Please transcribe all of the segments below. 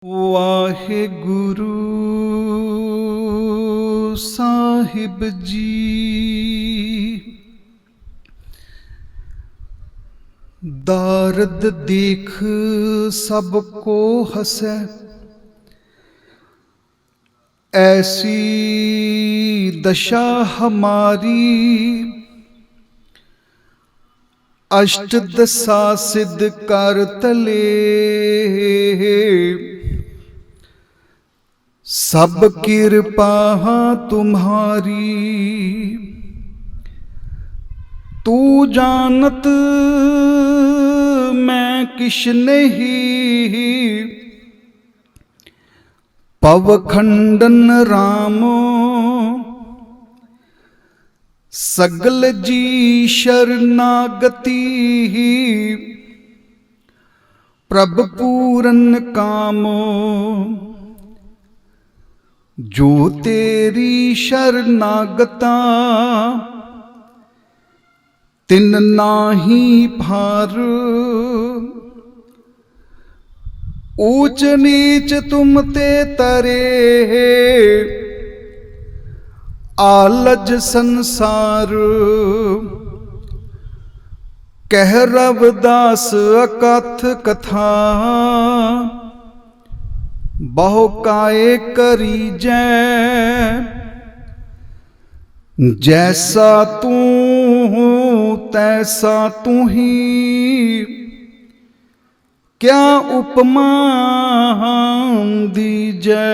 ਵਾਹਿਗੁਰੂ ਸਾਹਿਬ ਜੀ। दारद देख सबको हंसै, ऐसी दशा हमारी। अष्ट दशा सिद्ध कर तले, सब कृपा तुम्हारी। तू जानत मैं किश नहीं, पवखंडन राम। सगल जी शरणागति, प्रभ पूरन काम। जो तेरी शरणागता, तिन नाही भार। ऊंच नीच तुम ते तरे, आलज संसार। कह रविदास अकथ कथा, बहु काए करी जै। जैसा तू तैसा तू ही, क्या उपमा दीजै।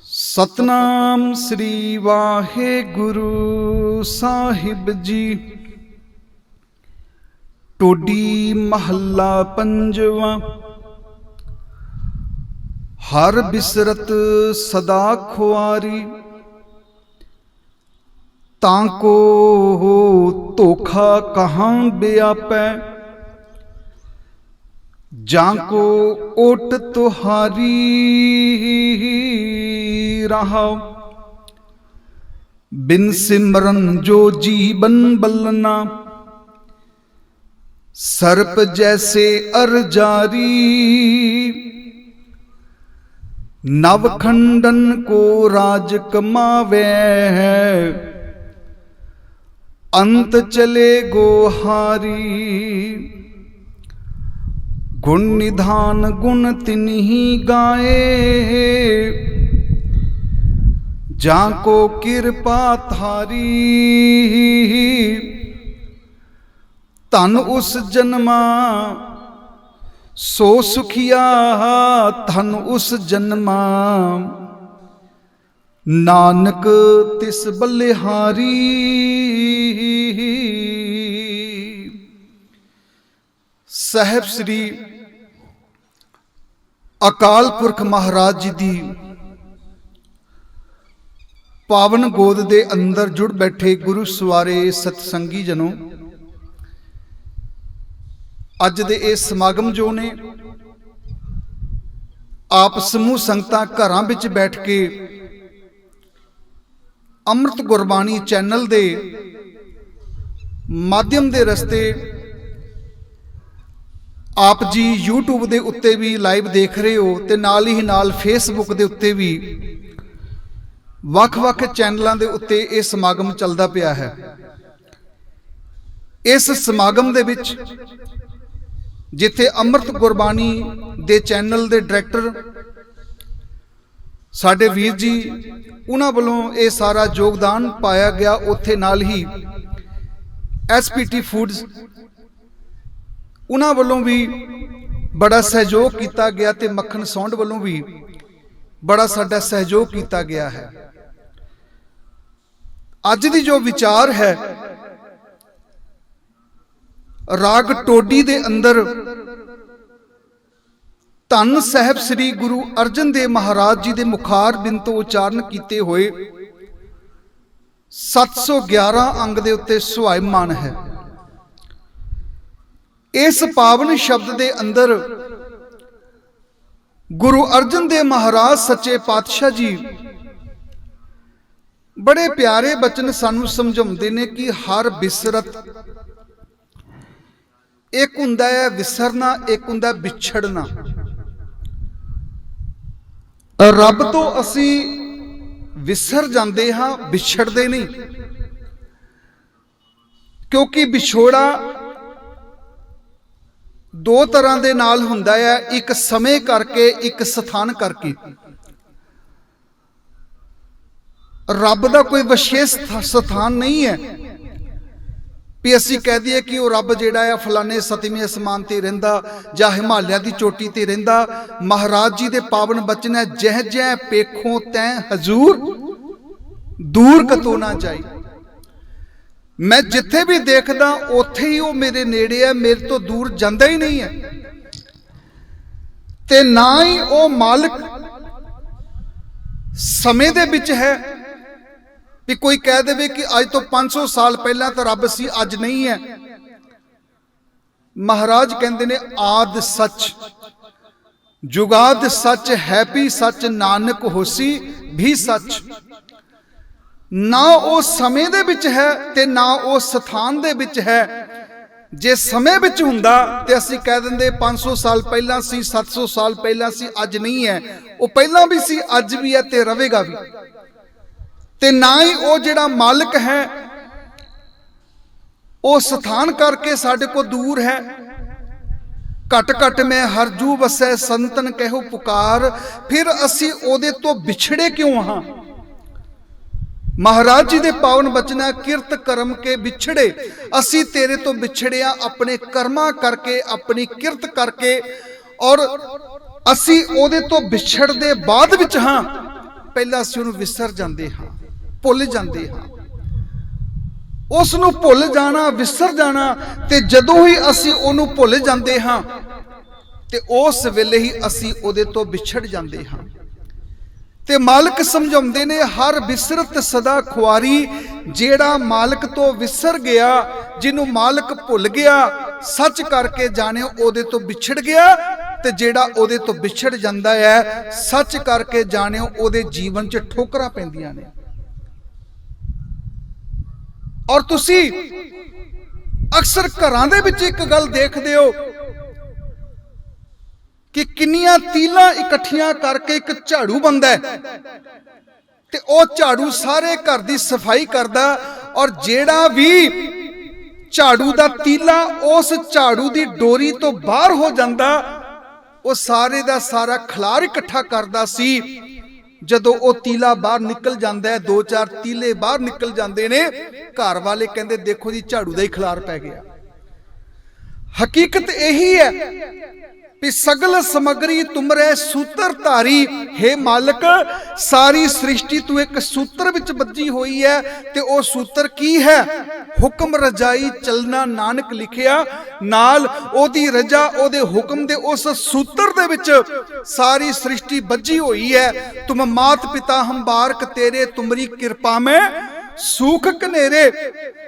सतनाम श्री वाहिगुरु साहिब जी। टोडी महला पंजवा। हर बिसरत सदा खुआरी, ताको धोखा कहाँ व्यापै। जाको ओट तुहारी रहा, बिन सिमरन जो जीवन बलना। सर्प जैसे अर जारी, नवखंडन को राज कमावे। अंत चले गोहारी, गुण निधान गुण तिन्ही गाए। जाको कृपा थारी, धन उस जन्मा सो सुखिया। धन उस जन्मा, नानक तिस बलिहारी। साहिब श्री अकाल पुरख महाराज जी दी पावन गोद दे अंदर जुड़ बैठे गुरु सवारे सतसंगी जनों, अज दे इस समागम जो ने आप समूह संगतां घरां विच बैठ के अमृत गुरबाणी चैनल दे माध्यम दे रस्ते आप जी यूट्यूब दे उत्ते भी लाइव देख रहे हो, ते नाल ही नाल फेसबुक दे उत्ते भी वख-वख चैनलों दे उत्ते ये समागम चलदा पिया है। इस समागम दे विच जिथे अमृत गुरबाणी दे चैनल दे डायरैक्टर साडे वीर जी उन्हां वल्लों ये सारा योगदान पाया गया, उत्थे नाल ही SPT फूड्स उन्हां वल्लों भी बड़ा सहयोग किया गया, ते मक्खन सौंड वल्लों भी बड़ा साडा सहयोग किया गया है। अज दी जो विचार है, राग टोडी दे अंदर धन साहिब श्री गुरु अर्जन देव महाराज जी दे मुखार बिन तो उचारण किए हुए 711 अंग दे उत्ते सुहायमान है। इस पावन शब्द दे अंदर गुरु अर्जन देव महाराज सच्चे पातशाह जी बड़े प्यारे बचन सानू समझाउंदे ने कि हर बिसरत एक हुंदा है विसरना, एक हुंदा विछड़ना। रब तो असी विसर जाते हाँ, विछड़ते नहीं, क्योंकि विछोड़ा दो तरह दे नाल हुंदा है, एक समय करके, एक स्थान करके। रब दा कोई विशेष स्थान नहीं है भी असी कह दिए कि वह रब जिहड़ा है फलाने सतवें आसमान ते रहिंदा जां हिमालय की चोटी ते रहिंदा। महाराज जी दे पावन बचन है, जह जह पेखों तैं हजूर दूर कतो ना जाई। मैं जिथे भी देखदा उथे ही वो मेरे नेड़े है, मेरे तो दूर जांदा ही नहीं है। ते ना ही वो मालिक समय दे विच है भी कोई कह दे कि अज तो 500 साल पहला तो रब सी, अज नहीं है। महाराज कहते ने आद सच जुगाद सच है भी सच, नानक होसी भी सच। ना वो समय दे विच है ते ना वो स्थान दे विच है। जे समय विच हुंदा ते असीं कह दिंदे 500 साल पहला सी, 700 साल पहला सी, अज नहीं है। वो पहला भी सी, अज भी है ते रवेगा भी। ते ना ही वो जिहड़ा मालिक है वो स्थान करके साडे को दूर है। घट घट में हरजू वसै संतन कहो पुकार, फिर असी ओदे तो बिछड़े क्यों हाँ। महाराज जी दे पावन बचन है, किरत कर्म के बिछड़े, असी तेरे तो बिछड़े अपने कर्मा करके, अपनी किरत करके। और असी ओदे तो बिछड़ दे बाद विच हाँ, पहला असी उहनूं विसर जांदे हाँ, भुल जाते हाँ। उसनूं भुल जाना, विसर जाना, ते जदों ही असी उहनूं भुल जाते हाँ ते उस वेले ही असी उहदे तो विछड़ जाते हाँ। ते मालिक समझाउंदे ने हर विसरत सदा खुआरी, जेड़ा मालिक तो विसर गया, जिन्हों मालिक भुल गया, सच करके जाने उहदे तो विछड़ गया। ते जेड़ा उहदे तो विछड़ जांदा है, सच करके जाने उहदे जीवन च ठोकरां पैंदियां ने। और तुसी अक्सर घरां दे विच एक गल देखदे हो कि किन्नियां तीलां इकट्ठियां करके एक झाड़ू बनदा है ते ओ झाड़ू सारे घर दी सफाई करदा। और जेड़ा भी झाड़ू दा तीला उस झाड़ू दी डोरी तो बाहर हो जांदा, वो सारे दा सारा खलार इकट्ठा करदा सी। जदों वो तीला बाहर निकल जाता है, 2-4 तीले बाहर निकल जाते ने, घर वाले कहते देखो जी झाड़ू का ही खलार पै गया। हकीकत यही है कि सगल समगरी तुमरे सूत्र धारी, हे मालिक सारी सृष्टि तू एक सूत्र विच बजी हुई है। ते ओ सूत्र की है? हुक्म रजाई चलना नानक लिखिया, नाल ओदी रजा ओदे हुक्म दे उस सूत्र दे विच सारी सृष्टि बजी हुई है। तुम मात पिता हम बारक तेरे, तुमरी कृपा में सूख कनेरे,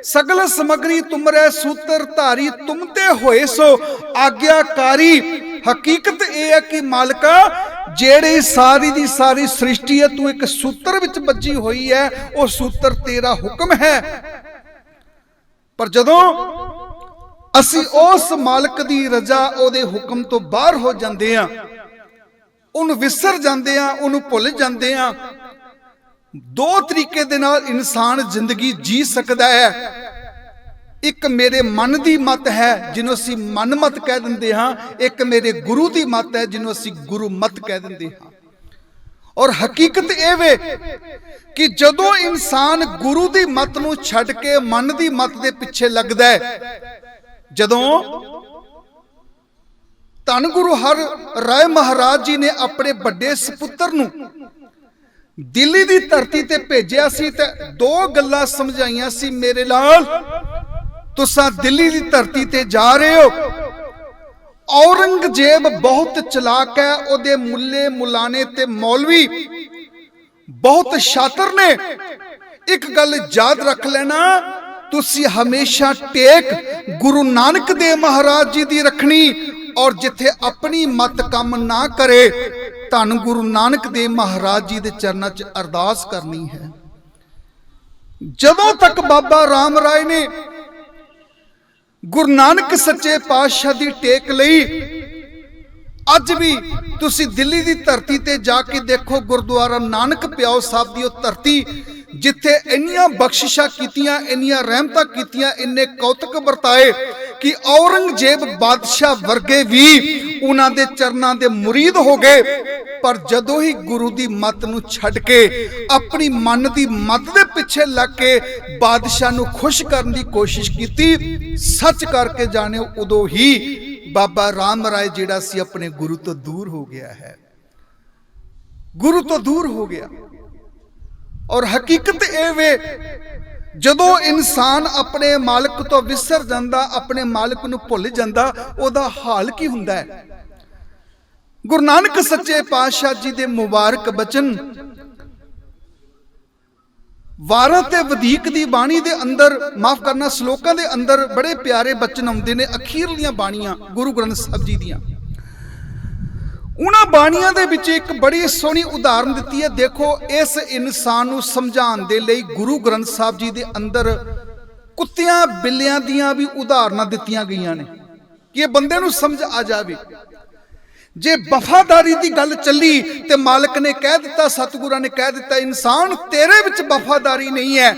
सगल समगरी तुमरे सूत्र धारी, तुमते होए सो आज्ञाकारी। हकीकत यह है कि मालिका जेड़ी सारी दी सारी सृष्टि है, तू एक सूत्र विच बजी हुई है, वो सूत्र तेरा हुक्म है। पर जदों असी उस मालिक दी रजा ओदे हुक्म तो बाहर हो जाते हैं, उन्हें विसर जाते हैं, उन्हें भुल जाते हैं। दो तरीके दे नाल इंसान जिंदगी जी सकता है। एक मेरे मन की मत है जिन्हों असी मन मत कह देंगे हाँ, एक मेरे गुरु की मत है जिन्हों असी गुरु मत कह देंगे हाँ। और हकीकत यह वे कि जदों इंसान गुरु की मत नूं छड्ड के मन की मत के पिछे लगता है, जदों धन गुरु हर राय महाराज जी ने अपने बड़े सपुत्र नूं दिल्ली की धरती ते भेजिया सी ते दो गल्लां समझाइयां सी, मेरे लाल तुसा दिल्ली की धरती ते जा रहे हो, औरंगजेब बहुत चलाक है, ओदे मुल्ले मुलाने ते मौलवी बहुत शातिर ने। एक गल याद रख लेना, तुसी हमेशा टेक गुरु नानक देव महाराज जी दी रखनी, और जिथे अपनी मत काम ना करे धन गुरु नानक देव महाराज जी दे चरणों च अरदास करनी है। जदों तक बाबा राम राय ने गुरु नानक सच्चे पातशाह दी टेक लई अज भी तुसी दिल्ली दी धरती ते जाके देखो, गुरुद्वारा नानक प्याओ साहब दी ओह धरती जिथे इन्नियां बख्शिशां कीतियां, इन्नियां रहमतां कीतियां, इन्ने कौतक बरताए कि औरंगजेब बादशाह वर्गे भी उन्हां दे चरनां दे मुरीद हो गए। पर जदों ही गुरु दी मत नूं छड्ड के अपनी मन दी मत दे पिछे लग के बादशाह नूं खुश करन दी कोशिश कीती, सच करके जाने उदों ही बाबा राम राय जिहड़ा सी अपने गुरु तो दूर हो गया है, गुरु तो दूर हो गया। और हकीकत ये वे जदों इंसान अपने मालिक तो विसर जांदा, अपने मालिक नूं भुल जांदा, ओहदा हाल की हुंदा है। गुरु नानक सच्चे पातशाह जी दे मुबारक बचन वारां ते वधीक दी बाणी दे अंदर, माफ करना सलोकां दे अंदर बड़े प्यारे बचन आउंदे ने, अखीरलियां बाणियां गुरु ग्रंथ साहब जी दियां। उन्हां बाणियां दे विच एक बड़ी सोहनी उदाहरण दित्ती है। देखो, इस इंसान नूं समझाउण दे लई गुरु ग्रंथ साहब जी दे अंदर कुत्तियां बिल्लियां दियां भी उदाहरणां दित्तियां गईयां ने कि ये बंदे नूं समझ आ जावे। जे वफादारी की गल चली तो मालिक ने कह दिता, सतगुरां ने कह दिता, इंसान तेरे विच वफादारी नहीं है,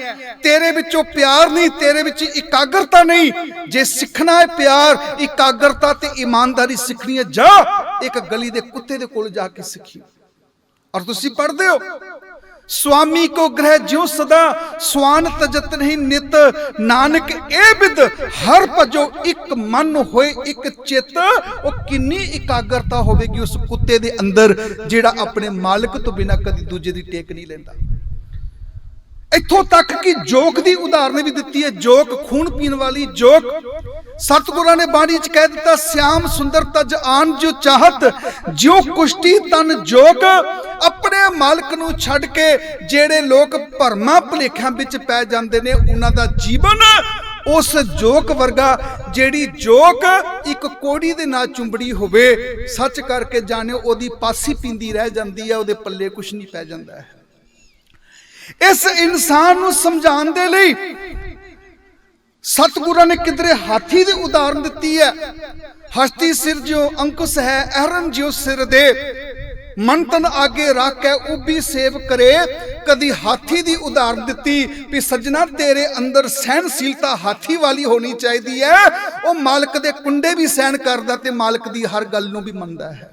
तेरे विचों प्यार नहीं, तेरे विच एकाग्रता नहीं। जे सीखना है प्यार, एकाग्रता ते ईमानदारी सीखनी है, जा एक गली दे कुत्ते दे कोल जाके सीखी। और तुसी पढ़दे हो, स्वामी को ग्रह ज्यों सदा स्वान तजत नहीं नित, नानक ए बिद हर भजो एक मन होए एक चित। और किन्नी एकाग्रता होवेगी उस कुत्ते दे अंदर जेड़ा अपने मालिक तो बिना कदी दूजे दी टेक नहीं लेंदा। इत्थों तक कि जोक दी उदाहरण भी दित्ती है, जोक खून पीण वाली जोक। सतगुरां ने बाणी च कह दिता, श्याम सुंदर तज आन जो चाहत ज्यों कुश्ती तन जोक। अपने मालिक नूं छड्ड के जेड़े लोग भरमां भुलेखां विच पै जांदे ने, उन्हां दा जीवन उस जोक वर्गा, जेड़ी जोक एक कोड़ी दे नाल चुंबड़ी होवे, सच करके जाने ओदी पासी पींदी रह जांदी है, ओदे पल्ले कुछ नहीं पै जांदा है। इस इंसान नूं समझाउण दे लई सतगुरां ने किधरे हाथी दी उदाहरण दित्ती है। हस्ती सिर ज्यों अंकुश है अहरन ज्यों सिर दे, मन तन आगे रख के उभी सेव करे। कदी हाथी दी उदाहरण दित्ती भी सज्जना तेरे अंदर सहनशीलता हाथी वाली होनी चाहिए है। वो मालिक दे कुंडे भी सहन करदा ते मालिक दी हर गल नूं भी मनदा है।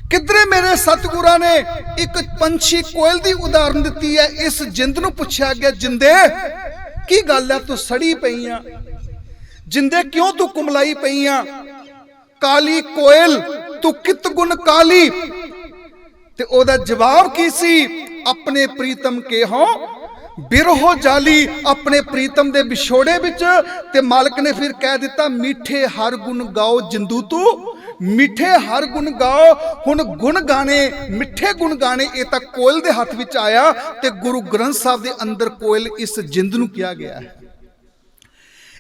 किधरे मेरे सतगुरां ने एक पंछी कोयल दी उदाहरण दित्ती है। इस जिंद नूं पुछया गया, जिंदे की गल है तू सड़ी पई आ, जिंदे क्यों तू कुमलाई पई आ, काली कोयल तू कित गुण काली। ते ओदा जवाब की सी, अपने प्रीतम के हो बिरहो जाली, अपने प्रीतम दे विछोड़े विच। ते मालिक ने फिर कह दिता, मीठे हर गुण गाओ जिंदू तू, मिठे हर गुण गाओ। हुण गुण गाने, मिठे गुण गाने, ये तां कोयल दे हथ विच आया ते गुरु ग्रंथ साहब दे अंदर कोयल इस जिंद नूं किया गया है।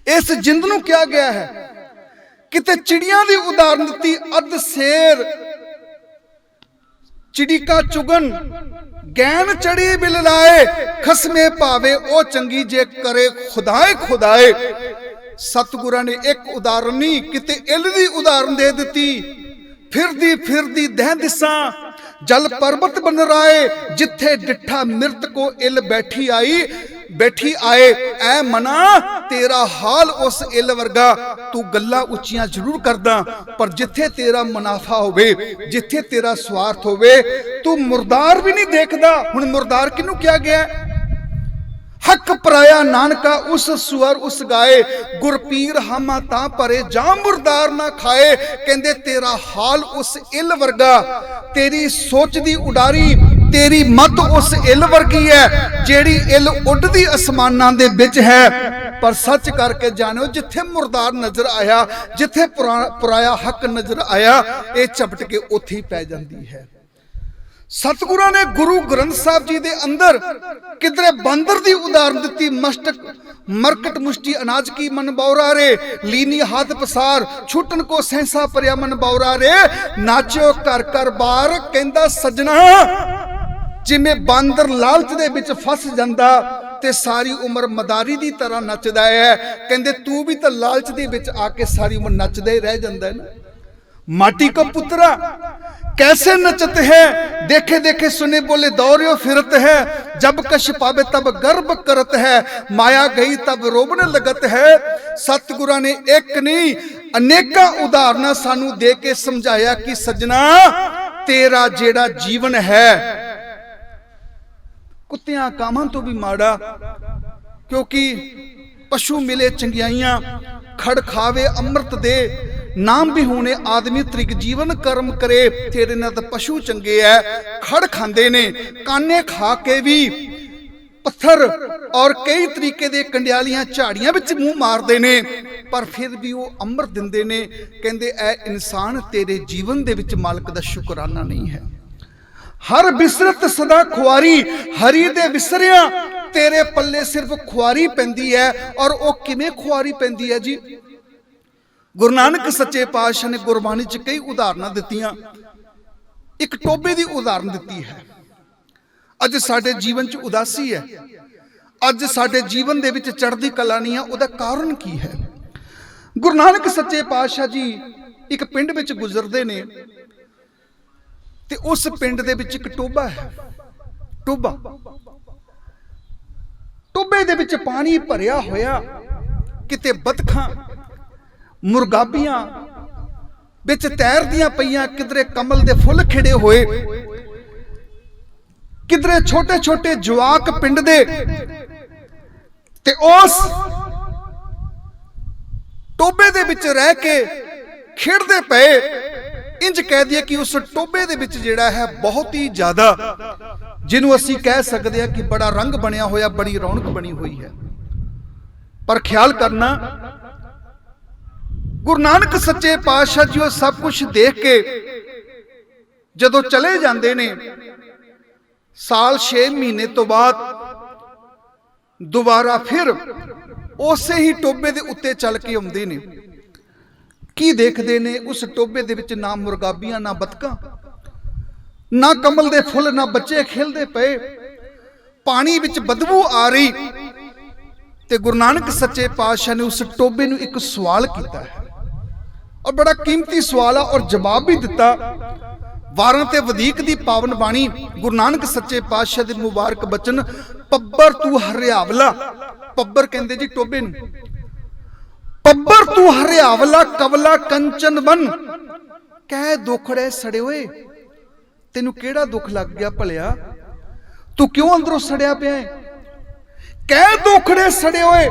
इस जिंद नूं किया गया है। किते चिड़ियां दी उदाहरण दित्ती, अध शेर चिड़िका चुगन गैन चढ़ी बिल लाए, खसमे पावे ओ चंगी जे करे खुदाए खुदाए। सतगुरां ने एक उदाहरण नहीं किते इल दी उदाहरण दे दिती। फिरदी फिरदी दह दिसा जल पर्वत बन राए, जिथे डिठा मृत को इल बैठी आए। ऐ मना तेरा हाल उस इल वर्गा, तू गल्लां उच्चियां जरूर करदा, पर जिथे तेरा मुनाफा होवे, जिथे तेरा स्वार्थ होवे, तू मुर्दार भी नहीं देखदा। हुण मुर्दार किनू किया गया? हक पराया नानका उस सुअर उस गाए, गुरपीर हामा तां परे जा मुर्दार ना खाए। कहंदे तेरा हाल उस इल वर्गा, तेरी सोच दी उडारी, तेरी मत उस इल वर्गी है जेड़ी इल उडदी आसमानां दे विच है। पर सच करके जानो, जिथे मुर्दार नजर आया, जिथे पराया हक नजर आया, ये झपट के उत्थे ही पै जांदी है। सतगुरां ने गुरु ग्रंथ साहब जी दे अंदर किधरे बंदर दी उदाहरण दित्ती। मस्तक मरकट मुष्टि अनाज की मन बौरा रे, लीनी हाथ पसार छुटन को सहसा परया मन बौरा रे। नाचो कर कर बार, कहंदा सजना जिवें बांदर लालच दे विच फस जांदा ते सारी उम्र मदारी दी तरह नचदा है। कहंदे तू भी तो लालच दे विच आके सारी उम्र नचदा ही रह जांदा है ना। माटी का पुत्रा कैसे नचत है, देखे देखे सुने बोले दौड़ियो फिरत है। जब कश पावे तब गर्भ करत है, माया गई तब रोबने लगत है। सतगुरां ने एक नहीं अनेका उदाहरण सानू दे के समझाया कि सजना तेरा जेड़ा जीवन है कुत्तियां कामां तो भी माड़ा, क्योंकि पशु मिले चंगियाइयां, खड़ खावे अमृत दे, नाम भी होने आदमी त्रिक जीवन कर्म करे। तेरे नाल पशु चंगे है, खड़ खांदे ने, काने खा के भी पत्थर और कई तरीके दे कंडियालियां झाड़ियां विच मुंह मारदे ने, पर फिर भी वो अमृत दिंदे ने। कहंदे ऐ इंसान तेरे जीवन दे विच मालक दा शुकराना नहीं है। हर बिसरत सदा खुआरी, हरी दे विसरिया तेरे पल्ले सिर्फ खुआरी पैंदी है। और वो किवें खुआरी पैंदी है जी? गुरु नानक सच्चे पातशाह ने गुरबाणी च कई उदाहरण दित्तियां, एक टोबे दी उदाहरण दित्ती है। अज साडे जीवन च उदासी है, अज साडे जीवन दे विच चढ़दी कला नहीं है, उहदा कारण की है? गुरु नानक सच्चे पातशाह जी एक पिंड विच गुजरदे ने ते उस पिंड दे विच एक टोबा है। टोबा टोबे दे विच पानी भरिया होया, किते बतखां मुरगाबियां विच तैरदियां पईयां, किधरे कमल दे फुल खिड़े होए, किधरे छोटे छोटे जवाक पिंड दे ते उस टोबे दे विच रह के खेडदे पे। इंज कह दिए कि उस टोबे दे विच जिहड़ा है बहुत ही ज्यादा, जिन्हों असीं कह सकते हैं कि बड़ा रंग बनया होया, बड़ी रौनक बनी हुई है। पर ख्याल करना, गुरु नानक सच्चे पातशाह जी सब कुछ देख के जदों चले जाते ने, साल 6 महीने तो बाद दोबारा फिर उसे ही टोबे दे उत्ते चल के आउंदे ने। की देखते ने? उस टोबे दे विच ना मुरगाबियां, ना बतकां, ना कमल दे फुल, ना बच्चे खेलते पे, पानी विच बदबू आ रही। ते गुरु नानक सच्चे पातशाह ने उस टोबे नूं एक सवाल किया है, और बड़ा कीमती सवाल है, और जवाब भी दिता। 12 ते वधीक दी पावन बाणी गुरु नानक सच्चे पातशाह दे मुबारक बचन, पब्बर तू हरियावला। पब्बर कहंदे जी टोबे नूं, पब्बर तू हरियावला कवला कंचन बन। कह दुखड़े सड़े होए, तेनू केड़ा दुख लग गया भलिया, तू क्यों अंदरों सड़िया पिया है? कह दुखड़े सड़े होए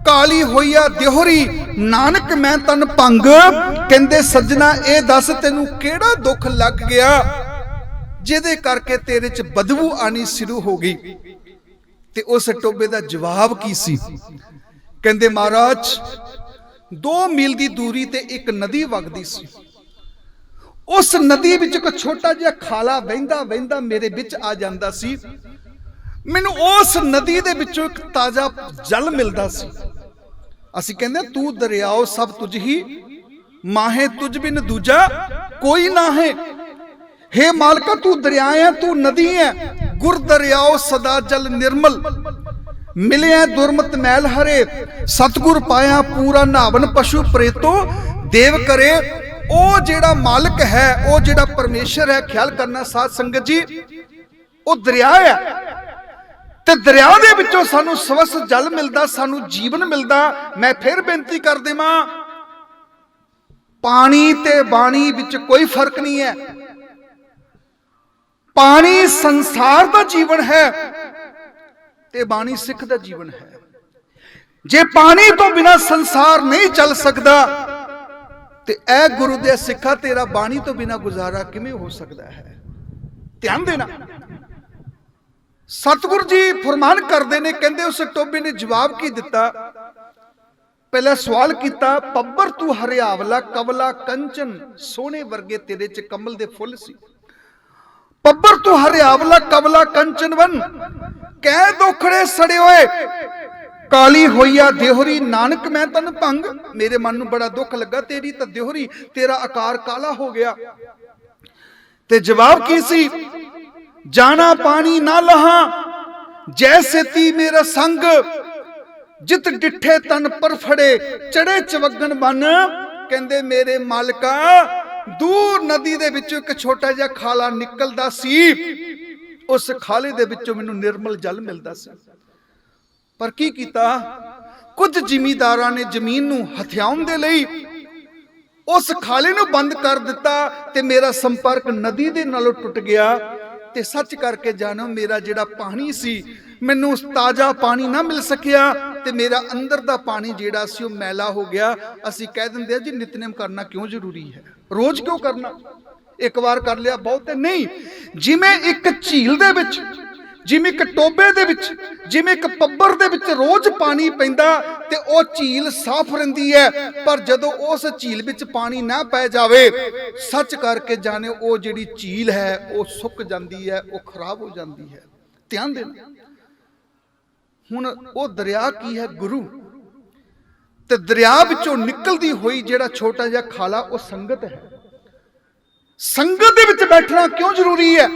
काली होइया देहोरी, नानक मैं तन भंग। कहंदे सज्जना ए दस तेनू केड़ा दुख लग गया जिहदे करके तेरे च बदबू आनी शुरू हो गई? ते उस टोबे दा जवाब की सी? कहंदे महाराज 2 मील दी दूरी ते एक नदी वगदी सी। उस नदी विच एक छोटा जिहा खाला वहिंदा वहिंदा मेरे विच आ जांदा सी। मैनू उस नदी दे विचों एक ताजा जल मिलदा सी। असीं कहंदे तू दरियाओ सब तुझ ही माहे, तुझ बिन दूजा कोई ना है। हे मालका तू दरिया है, तू नदी है, गुर दरियाओ सदा जल निर्मल। मिले दुरमत मैल हरे, सतगुर पाया पूरा नावन पशु प्रेतो देव करे। ओ जेड़ा मालिक है, ओ जेड़ा परमेश्वर है, ख्याल करना साध संगत जी, ओ दरिया है। ते दरिया दे विचों सानू सवस जल मिलदा, सानू जीवन मिलदा। मैं फिर बेनती कर देवां, पानी ते बाणी विच कोई फर्क नहीं है। पानी संसार दा जीवन है ते बाणी सिख दा जीवन है। जे पानी तो बिना संसार नहीं चल सकता ते ऐ गुरु दे सिखा तेरा बाणी तो बिना गुजारा किवें हो सकता है? ध्यान देना। सतगुरु जी फरमान करते ने, कहते उस टोबे ने जवाब की दिता? पहला सवाल किया, पब्बर तू हरियावला कवला कंचन, सोने वर्गे तेरे च कमल दे फुल सी। पब्बर तू हरियावला कवला कंचन बन। कह दुखड़े सड़े होए काली होइया देहोरी, नानक मैं तन भंग। मेरे मन में बड़ा दुख लगा, तेरी तो देहोरी, तेरा आकार काला हो गया। ते जवाब की सी? जाना पानी ना लहा जैसेती मेरा संग, जित डिठे तन पर फड़े, चढ़े चवगन बन। कहंदे मेरे मालिका, दूर नदी दे विचों एक छोटा जिहा खाला निकलदा सी, उस खाले दे विचों मैनूं निर्मल जल मिलदा सी। पर की कीता, कुछ जिमीदारां ने जमीन नूं हथियाउण दे लई उस खाले नूं बंद कर दिता ते मेरा संपर्क नदी दे नालों टुट गया। ते सच करके जानो, मेरा जिहड़ा पानी सी, मैनूं ताजा पानी ना मिल सकिया ते मेरा अंदर दा पानी जिहड़ा सी ओह मैला हो गया। असीं कह दिंदे आ जी नितनेम करना क्यों जरूरी है, रोज क्यों करना, एक बार कर लिया बहुत है। नहीं, जिवें एक झील दे विच, जिवें एक टोबे दे विच, जिवें एक पब्बर दे विच रोज पानी पैंदा ते ओह झील साफ रहिंदी है, पर जदों उस झील विच पानी ना पै जावे, सच करके जाने ओह जिहड़ी झील है ओह सुक जांदी है, ओह खराब हो जांदी है। ध्यान देना, हुण ओह दरिया की है, गुरु। ते दरिया विचों निकलदी होई जिहड़ा छोटा जिहा खाला ओह संगत है। संगत दे विच बैठना क्यों जरूरी है?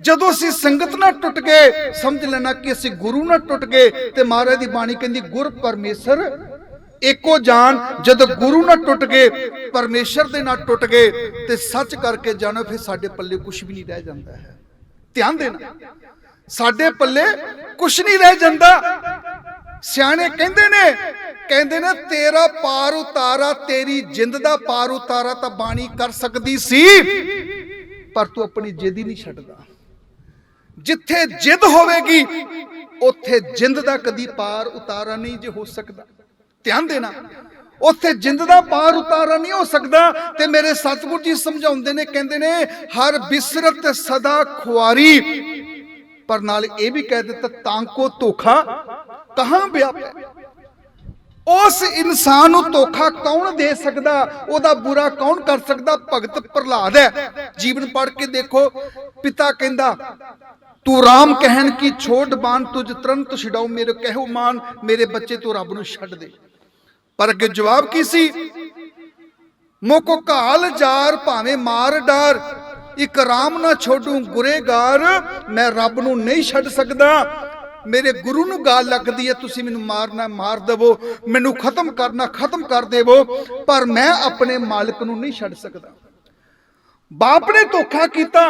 जदों असीं संगत ना टुट गए, समझ लेना कि असीं गुरु ना टुट गए। ते महाराज दी बाणी कहंदी गुर परमेश्वर एको जान। जदों गुरु ना टुट गए, परमेश्वर दे ना टुट गए, ते सच करके जानो फिर साडे पल्ले कुछ भी नहीं रह जांदा है। ध्यान देना, साडे पल्ले कुछ नहीं रह जांदा। सियाणे कहंदे ने तेरा पार उतारा, तेरी जिंद दा पार उतारा तां बाणी कर सकदी सी, पर तू अपनी जिद ही नहीं छड्डदा। जिथे जिद होवेगी उत्थे जिंद दा कदी पार उतारा नहीं जे हो सकदा। ध्यान देना, उत्थे जिंद दा पार उतारा नहीं हो सकदा। ते मेरे सतगुरु जी समझाउंदे ने, कहंदे ने हर बिसरत सदा खुआरी, पर नाल ये भी कह दिता तांको धोखा कहां व्यापै। उस इंसान नूं धोखा कौन दे सकदा, ओदा बुरा कौन कर सकदा? भगत प्रहलाद है। जीवन पढ़ के देखो, पिता कहंदा तू राम कहन की छोड़ बान, तुझ तुरंत छड़ाओ मेरे कहो मान, मेरे बच्चे तू रब नूं छड्ड दे। पर अगे जवाब की सी, मोको घाल जार भावें मार डार, एक राम ना छोड़ू गुरेगार, मैं रब नूं नहीं छड्ड सकदा। मेरे गुरु नूं गाल लगदी है, तुसीं मैनूं मारना मार देवो, मैनूं खत्म करना खत्म कर देवो, पर मैं अपने मालिक नूं नहीं छड्ड सकदा। बाप ने धोखा कीता,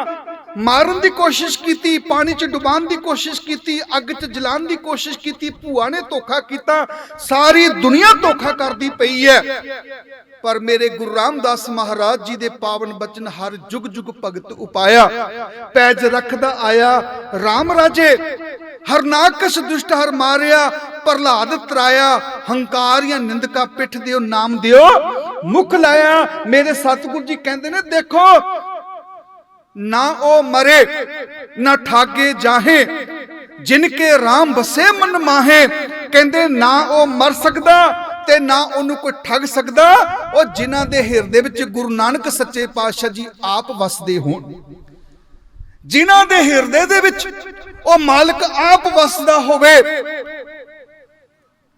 मारन की कोशिश की, पानी च डुबान की कोशिश की, अग च जलान की कोशिश की, भूआ ने धोखा किया, सारी दुनिया धोखा करती पई है। पर मेरे गुरु रामदास महाराज जी दे पावन बचन हर जुग जुग भगत उपाया, पैज रखदा आया राम राजे, हरनाकश दुष्ट हर मारिया, प्रहलाद त्राया, हंकार या निंदका पिठ दियो, नाम दियो मुख लाया। मेरे सतगुरु जी कहते ने देखो, ना ओ मरे ना ठागे जाहे, जिनके राम बसे मन माहे। कहते ना ओ मर सकदा ते ना ओनू कोई ठग सकदा, और जिन्हां दे हिरदे विच गुरु नानक सच्चे पातशाह जी आप वसदे होण, जिन्हां दे हिरदे दे विच ओ मालिक आप वसदा होवे।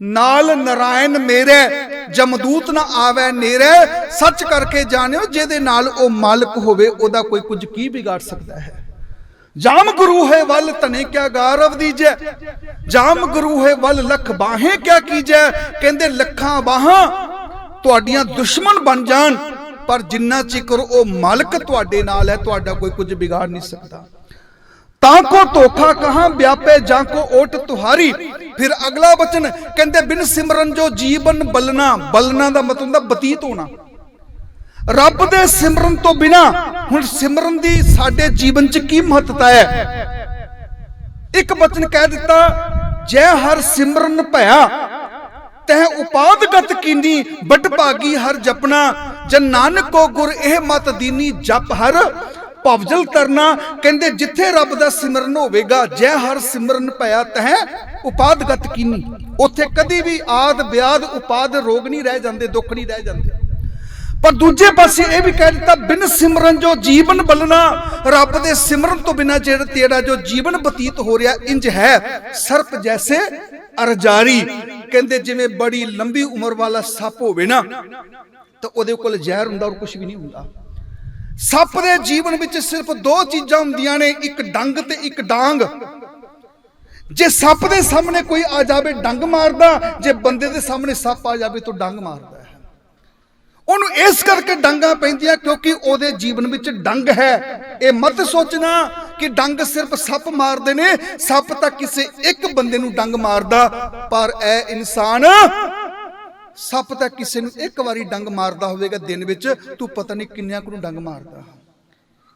नाल नारायण मेरे, जमदूत ना आवे नेरे। सच करके जानियो, जेदे नाल ओ मालिक होवे ओदा कोई कुछ की बिगाड़ सकता है। जाम गुरु है वल तने क्या गारव दीजे, जाम गुरु है वल लख बाहें क्या कीजे। कहंदे लखां बाहां तुहाडियां दुश्मन बन जान, पर जिन्ना चिकर ओ मालिक तुहाडे नाल है, तुहाडा कोई कुछ बिगाड़ नहीं सकता। ताको धोखा कहां व्यापे, जाको ओट तुहारी। फिर अगला वचन कहंदे बिन सिमरन जो जीवन बलना, बलना दा मतलब हुंदा बतीत होना। रब दे सिमरन तो बिना, हुण सिमरन दी साडे जीवन च की महत्ता है? एक वचन कह दिता, जै हर सिमरन भया तह उपादगत कीनी, बड़ भागी हर जपना, जन नानक को गुर एह मत दीनी, जप हर भवजल तरना। कहंदे जिथे रब दा सिमरन होवेगा, जै हर सिमरन भया तह उपादगत कीनी, उत्थे कदी भी आद व्याध उपाद रोग नहीं रह जांदे, दुख नहीं रह जांदे। पर दूजे पासे यह भी कह दिता, बिन सिमरन जो जीवन बलना, रब दे सिमरन तो बिना जेड़ा तेरा जो जीवन बतीत हो रहा इंज है सर्प जैसे अरजारी। कहंदे जिवें बड़ी लंबी उम्र वाला सप होवे ना, तो उहदे कोल जहर हुंदा और कुछ भी नहीं हुंदा। सप दे जीवन विच सिर्फ दो चीजां हुंदियां ने, एक डंग ते एक डांग। जे सप दे सामने कोई आ जाए डंग मारदा, जे बंदे दे सामने सप आ जाए तो डंग मारदा है। ਉਹਨੂੰ ਇਸ ਕਰਕੇ ਡੰਗਾਂ ਪੈਂਦੀਆਂ ਕਿਉਂਕਿ ਉਹਦੇ ਜੀਵਨ ਵਿੱਚ ਡੰਗ ਹੈ। ਇਹ ਮਤ ਸੋਚਣਾ ਕਿ ਡੰਗ ਸਿਰਫ ਸੱਪ ਮਾਰਦੇ ਨੇ, ਸੱਪ ਤਾਂ ਕਿਸੇ ਇੱਕ ਬੰਦੇ ਨੂੰ ਡੰਗ ਮਾਰਦਾ, ਪਰ ਇਹ ਇਨਸਾਨ ਸੱਪ ਤਾਂ ਕਿਸੇ ਨੂੰ ਇੱਕ ਵਾਰੀ ਡੰਗ ਮਾਰਦਾ ਹੋਵੇਗਾ ਦਿਨ ਵਿੱਚ, ਤੂੰ ਪਤਾ ਨਹੀਂ ਕਿੰਨਿਆਂ ਨੂੰ ਡੰਗ ਮਾਰਦਾ।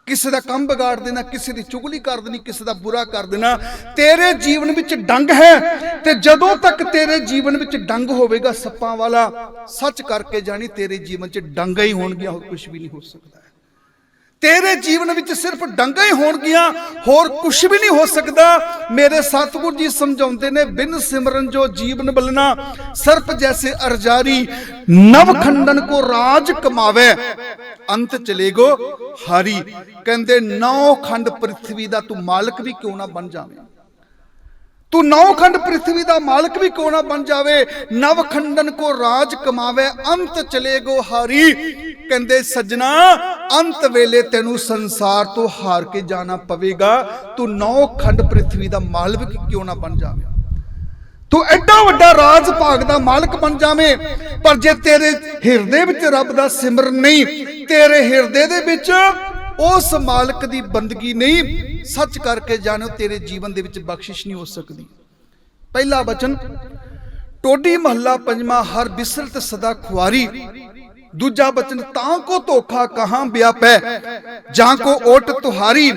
ਕਿਸੇ ਦਾ ਕੰਮ ਵਿਗਾੜ ਦੇਣਾ, ਕਿਸੇ ਦੀ ਚੁਗਲੀ ਕਰ ਦੇਣੀ, ਕਿਸੇ ਦਾ ਬੁਰਾ ਕਰ ਦੇਣਾ। ਤੇਰੇ ਜੀਵਨ ਵਿੱਚ ਡੰਗ ਹੈ, ਤੇ ਜਦੋਂ ਤੱਕ ਤੇਰੇ ਜੀਵਨ ਵਿੱਚ ਡੰਗ ਹੋਵੇਗਾ ਸੱਪਾਂ ਵਾਲਾ, ਸੱਚ ਕਰਕੇ ਜਾਣੀ ਤੇਰੇ ਜੀਵਨ 'ਚ ਡੰਗਾ ਹੀ ਹੋਣਗੀਆਂ, ਹੋਰ ਕੁਝ ਵੀ ਨਹੀਂ ਹੋ ਸਕਦਾ। ਤੇਰੇ ਜੀਵਨ ਵਿੱਚ ਸਿਰਫ ਡੰਗਾ ਹੀ ਹੋਣਗੀਆਂ, ਹੋਰ ਕੁਝ ਵੀ ਨਹੀਂ ਹੋ ਸਕਦਾ। ਮੇਰੇ ਸਤਿਗੁਰ ਜੀ ਸਮਝਾਉਂਦੇ ਨੇ, ਬਿਨ ਸਿਮਰਨ ਜੋ ਜੀਵਨ ਬਲਨਾ, ਸਰਪ ਜੈਸੇ ਅਰਜਾਰੀ, ਨਵ ਖੰਡਨ ਕੋ ਰਾਜ ਕਮਾਵੇ, ਅੰਤ ਚਲੇਗੋ ਹਾਰੀ। ਕਹਿੰਦੇ 9 ਖੰਡ ਪ੍ਰਿਥਵੀ ਦਾ ਤੂੰ ਮਾਲਕ ਵੀ ਕਿਉਂ ਨਾ ਬਣ ਜਾਵੇਂ, ਤੂੰ 9 ਖੰਡ ਪ੍ਰਿਥਵੀ ਦਾ ਮਾਲਕ ਵੀ ਕਿਉਂ ਨਾ ਬਣ ਜਾਵੇ, ਨਵ ਖੰਡਨ ਕੋ ਰਾਜ ਕਮਾਵੇ, ਅੰਤ ਚਲੇਗੋ ਹਾਰੀ। ਕਹਿੰਦੇ ਸੱਜਣਾ, ਅੰਤ ਵੇਲੇ ਤੈਨੂੰ ਸੰਸਾਰ ਤੋਂ ਹਾਰ ਕੇ ਜਾਣਾ ਪਵੇਗਾ। ਤੂੰ 9 ਖੰਡ ਪ੍ਰਿਥਵੀ ਦਾ ਮਾਲਕ ਕਿਉਂ ਨਾ ਬਣ ਜਾਵੇਂ, ਤੂੰ ਐਡਾ ਵੱਡਾ ਰਾਜ ਭਾਗ ਦਾ ਮਾਲਕ ਬਣ ਜਾਵੇਂ, ਪਰ ਜੇ ਤੇਰੇ ਹਿਰਦੇ ਵਿੱਚ ਰੱਬ ਦਾ ਸਿਮਰਨ ਨਹੀਂ, ਤੇਰੇ ਹਿਰਦੇ ਦੇ ਵਿੱਚ ਉਸ ਮਾਲਕ ਦੀ ਬੰਦਗੀ ਨਹੀਂ, ਸੱਚ ਕਰਕੇ ਜਾਣੋ ਤੇਰੇ ਜੀਵਨ ਦੇ ਵਿੱਚ ਬਖਸ਼ਿਸ਼ ਨਹੀਂ ਹੋ ਸਕਦੀ। ਪਹਿਲਾ ਬਚਨ, ਟੋਡੀ ਮਹੱਲਾ ਪੰਜਵਾਂ, ਹਰ ਬਿਸਰਤ ਸਦਾ ਖੁਆਰੀ। ਦੂਜਾ ਬਚਨ, ਤਾਂ ਕੋ ਧੋਖਾ ਕਹਾਂ ਵਿਆਪੈ, ਜਾਂ ਕੋ ਓਟ ਤੁਹਾਰੀ।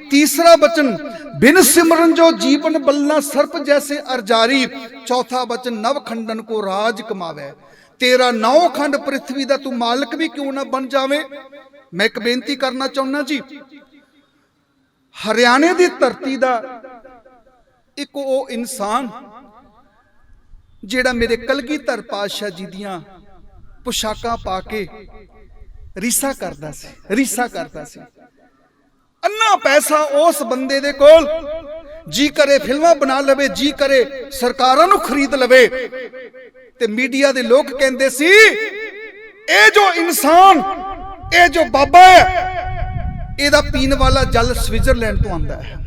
तीसरा वचन, बिन सिमरन जो जीवन बलना, सर्प जैसे अरजारी। चौथा वचन, नव खंडन को राज कमावे। तेरा 9 खंड पृथ्वी दा तू मालिक भी क्यों ना बन जावे। मैं एक बेनती करना चाहना जी, हरियाणे की धरती दा एक वो इंसान जेड़ा मेरे कलगीधर पातशाह जी दियां पोशाकां पा के रीसा करदा सी। अन्ना पैसा उस बंदे दे कोल, जी करे फिल्मां बना लवे, जी करे सरकारां नूं खरीद लवे, ते मीडिया दे लोग कहंदे सी ए जो इंसान, ए जो बाबा है, एदा पीण वाला जल स्विट्जरलैंड तो आंदा है,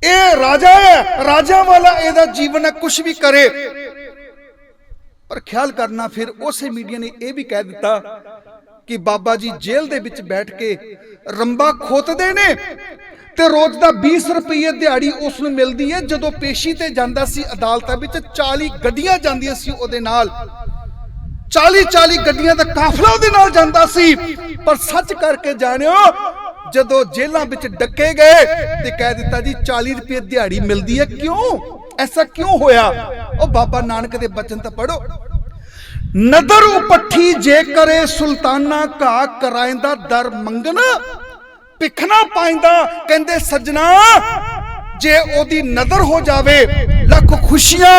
ए राजा है, राजा वाला एदा जीवन है, कुछ भी करे। पर ख्याल करना, फिर उस मीडिया ने यह भी कह दिता कि बाबा जी जेल दे विच बैठ के रंबा खोतदे ने, ते रोज दा 20 रुपये दिहाड़ी उसनूं मिलदी है। जदों पेशी ते जांदा सी अदालतां विच 40 गड्डियां जांदियां सी ओहदे नाल, 40 गड्डियां दा काफला ओहदे नाल जांदा सी। पर सच करके जाणियो, जदों जेलां विच डके गए ते कह दिता जी 40 रुपये दिहाड़ी मिलदी है। क्यों ऐसा क्यों होया? ओ बाबा नानक दे बचन तां पढ़ो, नदर उपट्ठी जे करे सुल्ताना घा कराइंदा, दर मंगन भिखना पाइंदा। कहंदे सज्जना, जे ओदी नदर हो जावे, लख खुशियां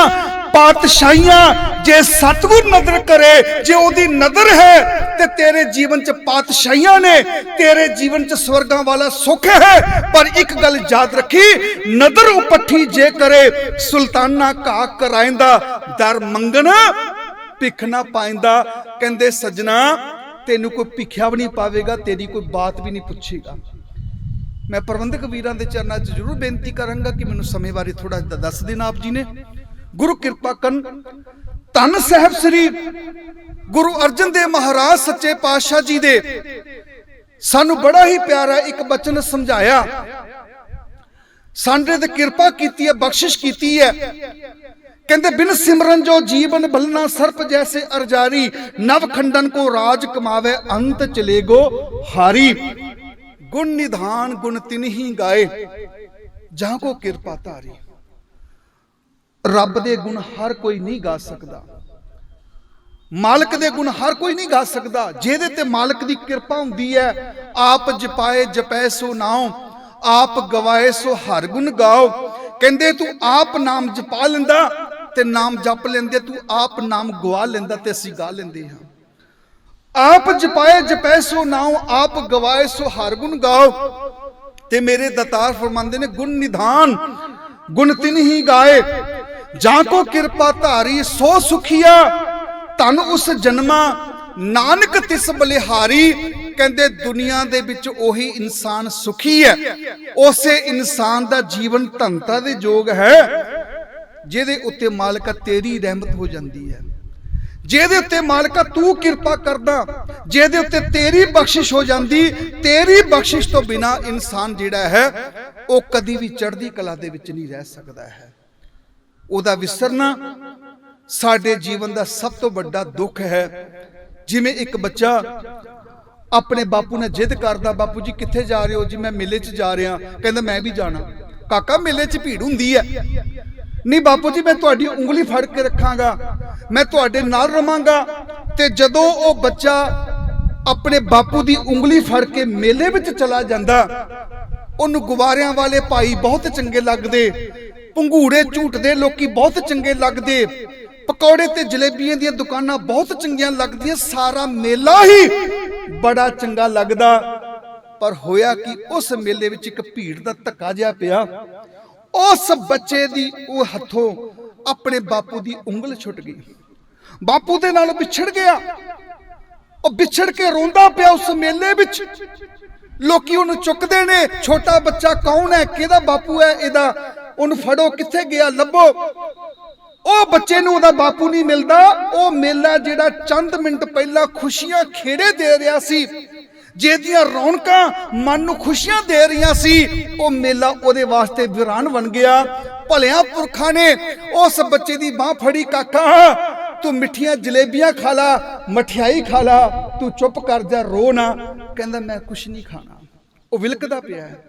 पातशाहियां, जे सतगुर नदर करे, जे ओदी नदर है ते तेरे जीवन च पातशाहियां ने, तेरे जीवन च स्वर्गां वाला सुख है। पर एक गल याद रखी, नदर उपट्ठी जे करे सुल्ताना घा कराइंदा, दर मंगन भिख ना पाइंदा। कहंदे सज्जना, तेनू कोई भिखिया भी नहीं पावेगा, तेरी कोई बात भी नहीं पूछेगा। मैं प्रबंधक वीरां दे चरनां च जरूर बेनती करांगा कि मैनू समय बारे थोड़ा दस देना आप जी ने। गुरु कृपा करन, धन साहब श्री गुरु अर्जन देव महाराज सच्चे पातशाह जी दे सानू बड़ा ही प्यारा एक बचन समझाया, साडे ते कृपा कीती है, बख्शिश कीती है। कहते बिन सिमरन जो जीवन बलना, सर्प जैसे अरजारी, नव खंडन को राज कमावे, अंत चलेगो हारी। गुण निधान गुण तिन ही गाए, जहां को कृपा तारी। रब दे गुण हर कोई नहीं गा सकता, मालिक दे गुण हर कोई नहीं गा सकता। जेदे ते मालिक दी कृपा हुंदी है, आप जपाए जपै सो नाम, आप गवाए सो हर गुण गाओ। कहंदे तू आप नाम जपा लेंदा ते नाम जप लेंदे, तू आप नाम गवा लेंदा ते असीं गा लेंदे हां। आप जपाए जपै सो नाम, आप गवाए सो हर गुण गाओ। ते मेरे दातार फरमांदे ने, गुण निधान गुण तिन ही गाए, जां को कृपा धारी, सो सुखिया धन उस जन्मा, ਨਾਨਕ ਤਿਸ ਬਲਿਹਾਰੀ। ਕਹਿੰਦੇ ਦੁਨੀਆ ਦੇ ਵਿੱਚ ਉਹੀ ਇਨਸਾਨ ਸੁਖੀ ਹੈ, ਉਸੇ ਇਨਸਾਨ ਦਾ ਜੀਵਨ ਧਨਤਾ ਦੇ ਯੋਗ ਹੈ ਜਿਹਦੇ ਉੱਤੇ ਮਾਲਕਾ ਤੇਰੀ ਰਹਿਮਤ ਹੋ ਜਾਂਦੀ ਹੈ, ਜਿਹਦੇ ਉੱਤੇ ਮਾਲਕਾ ਤੂੰ ਕਿਰਪਾ ਕਰਦਾ, ਜਿਹਦੇ ਉੱਤੇ ਤੇਰੀ ਬਖਸ਼ਿਸ਼ ਹੋ ਜਾਂਦੀ। ਤੇਰੀ ਬਖਸ਼ਿਸ਼ ਤੋਂ ਬਿਨਾ ਇਨਸਾਨ ਜਿਹੜਾ ਹੈ ਉਹ ਕਦੀ ਵੀ ਚੜ੍ਹਦੀ ਕਲਾ ਦੇ ਵਿੱਚ ਨਹੀਂ ਰਹਿ ਸਕਦਾ ਹੈ। ਉਹਦਾ ਵਿਸਰਨਾ ਸਾਡੇ ਜੀਵਨ ਦਾ ਸਭ ਤੋਂ ਵੱਡਾ ਦੁੱਖ ਹੈ। ਜਿਵੇਂ ਇੱਕ ਬੱਚਾ ਆਪਣੇ ਬਾਪੂ ਨਾਲ ਜਿੱਦ ਕਰਦਾ, ਬਾਪੂ ਜੀ ਕਿੱਥੇ ਜਾ ਰਹੇ ਹੋ? ਜੀ ਮੈਂ ਮੇਲੇ 'ਚ ਜਾ ਰਿਹਾ। ਕਹਿੰਦਾ ਮੈਂ ਵੀ ਜਾਣਾ। ਕਾਕਾ ਮੇਲੇ 'ਚ ਭੀੜ ਹੁੰਦੀ ਹੈ। ਨਹੀਂ ਬਾਪੂ ਜੀ ਮੈਂ ਤੁਹਾਡੀ ਉਂਗਲੀ ਫੜ ਕੇ ਰੱਖਾਂਗਾ, ਮੈਂ ਤੁਹਾਡੇ ਨਾਲ ਰਵਾਂਗਾ। ਤੇ ਜਦੋਂ ਉਹ ਬੱਚਾ ਆਪਣੇ ਬਾਪੂ ਦੀ ਉਂਗਲੀ ਫੜ ਕੇ ਮੇਲੇ ਵਿੱਚ ਚਲਾ ਜਾਂਦਾ, ਉਹਨੂੰ ਗੁਬਾਰਿਆਂ ਵਾਲੇ ਭਾਈ ਬਹੁਤ ਚੰਗੇ ਲੱਗਦੇ, ਭੰਗੂੜੇ ਝੂਟਦੇ ਲੋਕੀ ਬਹੁਤ ਚੰਗੇ ਲੱਗਦੇ, ਪਕੌੜੇ ਤੇ ਜਲੇਬੀਆਂ ਦੀਆਂ ਦੁਕਾਨਾਂ ਬਹੁਤ ਚੰਗੀਆਂ ਲੱਗਦੀਆਂ, ਸਾਰਾ ਮੇਲਾ ਹੀ ਬੜਾ ਚੰਗਾ ਲੱਗਦਾ। ਪਰ ਹੋਇਆ ਕਿ ਉਸ ਮੇਲੇ ਵਿੱਚ ਇੱਕ ਭੀੜ ਦਾ ਧੱਕਾ ਜਿਹਾ ਪਿਆ। ਉਸ ਬੱਚੇ ਦੀ ਉਹ ਹੱਥੋਂ ਆਪਣੇ ਬਾਪੂ ਦੀ ਉਂਗਲ ਛੁੱਟ ਗਈ, ਬਾਪੂ ਦੇ ਨਾਲ ਵਿਛੜ ਗਿਆ। ਉਹ ਵਿਛੜ ਕੇ ਰੋਂਦਾ ਪਿਆ ਉਸ ਮੇਲੇ ਵਿੱਚ। ਲੋਕੀ ਉਹਨੂੰ ਚੁੱਕਦੇ ਨੇ, ਛੋਟਾ ਬੱਚਾ ਕੌਣ ਹੈ, ਕਿਹਦਾ ਬਾਪੂ ਹੈ ਇਹਦਾ, ਉਹਨੂੰ ਫੜੋ, ਕਿੱਥੇ ਗਿਆ, ਲੱਭੋ। ਉਹ ਬੱਚੇ ਨੂੰ ਉਹਦਾ ਬਾਪੂ ਨਹੀਂ ਮਿਲਦਾ। ਉਹ ਮੇਲਾ ਜਿਹੜਾ ਚੰਦ ਮਿੰਟ ਪਹਿਲਾਂ ਖੁਸ਼ੀਆਂ ਖੇੜੇ ਦੇ ਰਿਹਾ ਸੀ, ਜਿਹਦੀਆਂ ਰੌਣਕਾਂ ਮਨ ਨੂੰ ਖੁਸ਼ੀਆਂ ਦੇ ਰਹੀਆਂ ਸੀ, ਉਹ ਮੇਲਾ ਉਹਦੇ ਵਾਸਤੇ ਵੀਰਾਨ ਬਣ ਗਿਆ। ਭਲਿਆਂ ਪੁਰਖਾਂ ਨੇ ਉਸ ਬੱਚੇ ਦੀ ਬਾਹ ਫੜੀ, ਕਾਕਾ ਤੂੰ ਮਿੱਠੀਆਂ ਜਲੇਬੀਆਂ ਖਾ ਲਾ, ਮਠਿਆਈ ਖਾ ਲਾ, ਤੂੰ ਚੁੱਪ ਕਰ ਜਾ, ਰੋ ਨਾ। ਕਹਿੰਦਾ ਮੈਂ ਕੁਛ ਨਹੀਂ ਖਾਣਾ। ਉਹ ਵਿਲਕਦਾ ਪਿਆ ਹੈ।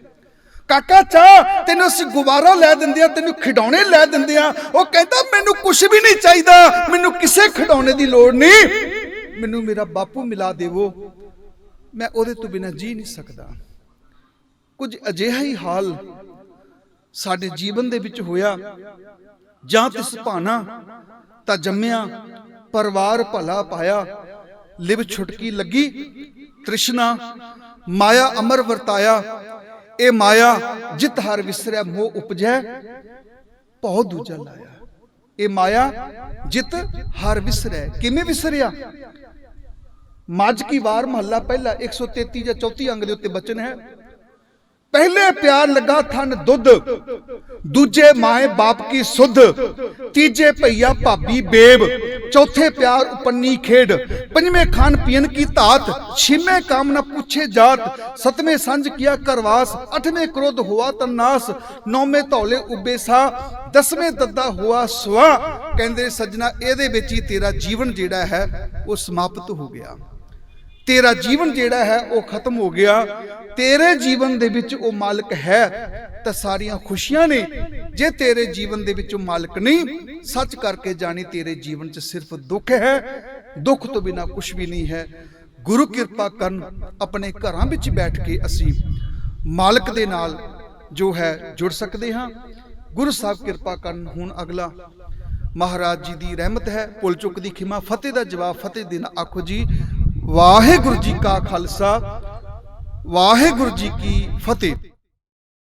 ਕਾਕਾ ਚਾਹ ਤੈਨੂੰ ਅਸੀਂ ਗੁਬਾਰਾ ਲੈ ਦਿੰਦੇ ਆ, ਤੈਨੂੰ ਖਿਡੌਣੇ ਲੈ ਦਿੰਦੇ ਆ। ਉਹ ਕਹਿੰਦਾ ਮੈਨੂੰ ਕੁਛ ਵੀ ਨਹੀਂ ਚਾਹੀਦਾ, ਮੈਨੂੰ ਕਿਸੇ ਖਿਡੌਣੇ ਦੀ ਲੋੜ ਨਹੀਂ, ਮੈਨੂੰ ਮੇਰਾ ਬਾਪੂ ਮਿਲਾ ਦੇਵੋ, ਮੈਂ ਉਹਦੇ ਤੋਂ ਬਿਨਾਂ ਜੀ ਨਹੀਂ ਸਕਦਾ। ਕੁਝ ਅਜਿਹਾ ਹੀ ਹਾਲ ਸਾਡੇ ਜੀਵਨ ਦੇ ਵਿੱਚ ਹੋਇਆ। ਜਾਂ ਤਿਸ ਭਾਣਾ ਤਾਂ ਜੰਮਿਆ, ਪਰਿਵਾਰ ਭਲਾ ਪਾਇਆ, ਲਿਵ ਛੁਟਕੀ ਲੱਗੀ ਤ੍ਰਿਸ਼ਨਾ, ਮਾਇਆ ਅਮਰ ਵਰਤਾਇਆ। ਇਹ ਮਾਇਆ ਜਿਤ ਹਰ ਵਿਸਰਿਆ, ਮੋਹ ਉਪਜੈ ਭਉ ਦੂਜਾ ਲਾਇਆ। ਇਹ ਮਾਇਆ ਜਿਤ ਹਰ ਵਿਸਰਿਆ, ਕਿਵੇਂ ਵਿਸਰਿਆ? ਮੱਝ ਕੀ ਵਾਰ ਮਹੱਲਾ ਪਹਿਲਾ 133 ਜਾਂ 34 ਅੰਗ ਦੇ ਉੱਤੇ ਬਚਨ ਹੈ। ਪਹਿਲੇ ਪਿਆਰ ਲੱਗਾ ਥਨ ਦੁੱਧ, ਦੂਜੇ ਮਾਏ ਬਾਪ ਕੀ ਸੁਧ, ਤੀਜੇ ਭਈਆ ਭਾਬੀ ਬੇਬ, ਚੌਥੇ ਪਿਆਰ ਉਪੰਨੀ ਖੇਡ, ਪੰਜਵੇਂ ਖਾਨ ਪੀਨ की तात, ਛੇਵੇਂ काम न पूछे जात, सतवें संज किया करवास, अठवें क्रोध हुआ तन्नास, नौवें धौले उबे सा, दसवें दद्दा हुआ सुआ। कहंदे सजना ਇਹਦੇ ਵਿੱਚ ਹੀ ਤੇਰਾ ਜੀਵਨ ਜਿਹੜਾ ਹੈ ਉਹ ਸਮਾਪਤ ਹੋ ਗਿਆ, ਤੇਰਾ ਜੀਵਨ ਜਿਹੜਾ ਹੈ ਉਹ ਖਤਮ ਹੋ ਗਿਆ। ਤੇਰੇ ਜੀਵਨ ਦੇ ਵਿੱਚ ਉਹ ਮਾਲਕ ਹੈ ਤਾਂ ਸਾਰੀਆਂ ਖੁਸ਼ੀਆਂ ਨੇ। ਜੇ ਤੇਰੇ ਜੀਵਨ ਦੇ ਵਿੱਚ ਉਹ ਮਾਲਕ ਨਹੀਂ, ਸੱਚ ਕਰਕੇ ਜਾਣੀ ਤੇਰੇ ਜੀਵਨ 'ਚ ਸਿਰਫ ਦੁੱਖ ਹੈ, ਦੁੱਖ ਤੋਂ ਬਿਨਾ ਕੁਝ ਵੀ ਨਹੀਂ ਹੈ। ਗੁਰੂ ਕਿਰਪਾ ਕਰਨ, ਆਪਣੇ ਘਰਾਂ ਵਿੱਚ ਬੈਠ ਕੇ ਅਸੀਂ ਮਾਲਕ ਦੇ ਨਾਲ ਜੋ ਹੈ ਜੁੜ ਸਕਦੇ ਹਾਂ। ਗੁਰੂ ਸਾਹਿਬ ਕਿਰਪਾ ਕਰਨ। ਹੁਣ ਅਗਲਾ ਮਹਾਰਾਜ ਜੀ ਦੀ ਰਹਿਮਤ ਹੈ, ਭੁੱਲ ਚੁੱਕ ਦੀ ਖਿਮਾ, ਫਤਿਹ ਦਾ ਜਵਾਬ ਫਤਿਹ ਦੇਣਾ। ਆਖੋ ਜੀ ਵਾਹਿਗੁਰੂ ਜੀ ਕਾ ਖਾਲਸਾ, ਵਾਹਿਗੁਰੂ ਜੀ ਕੀ ਫਤਿਹ।